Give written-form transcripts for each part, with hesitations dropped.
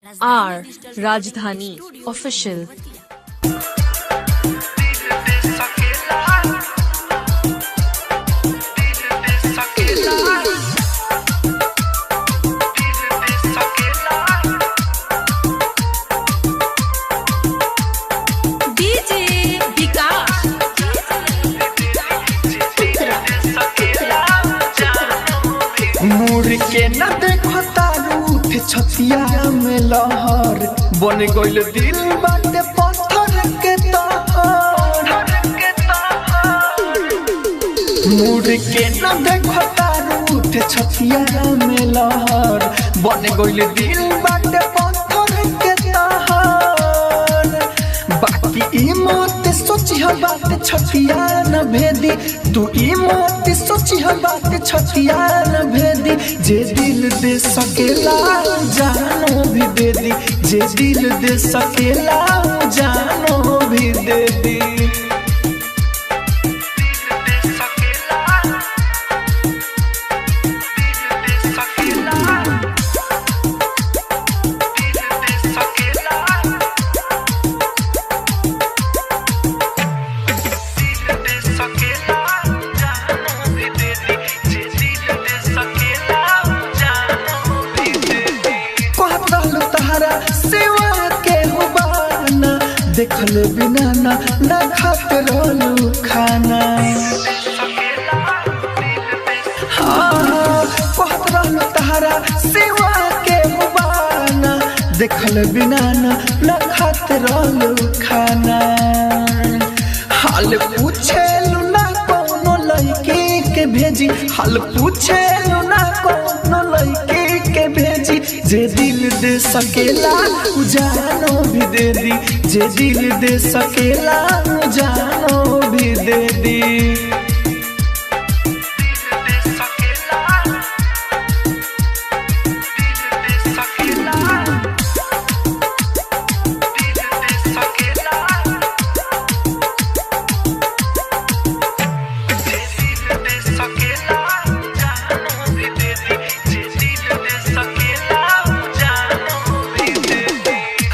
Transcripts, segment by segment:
आर राजधानी ऑफिशियल। मुड़ के न देखो तारूठ छतिया में लहर बन गइल दिल बाटे पत्थर के तहर। मुड़ के न देखो तारूठ छतिया में लहर बन गइल दिल बाटे पत्थर के तहर। बाकी ई मत सोची ह बात छतिया न भेदी, तू ई मत सोची ह बात छतिया न भेदी। जे दिल दे सकेला जानो भी दे दी, जे दिल दे सकेला जानो भी दे दी। सेवा के हुबाना देखल बिना ना खात रहलू खाना। हाँ कहत रहलू तहरा सेवा के हुबाना देखल बिना ना खात रहलू खाना। हाल पूछेलू ना कौनो लड़की के भेजी, हाल पूछेलू ना कौनो लड़की के भेजी। जे दिल दे सकेला जानो भी दे दी, जे दिल दे सकेला जानो भी दे दी।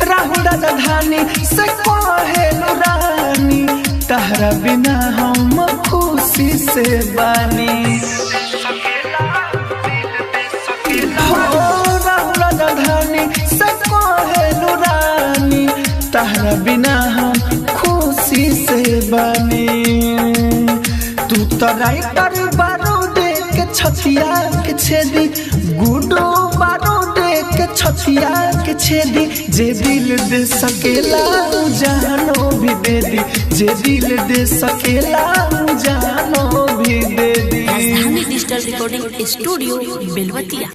राजधानी से कहेलू रानी तहरा बिना हम खुशी से बानी। राजधानी से कहेलू रानी तहरा बिना हम खुशी से बानी। तू तो राइटर बारूद के छतिया के छेदी, गुडो बारूद के छतिया के छेदी। जे दिल दे सकेला जानो भी दे दी, जे दिल दे सकेला जानो भी दे दी। राजधानी डिजिटल रिकॉर्डिंग स्टूडियो बेलवतिया।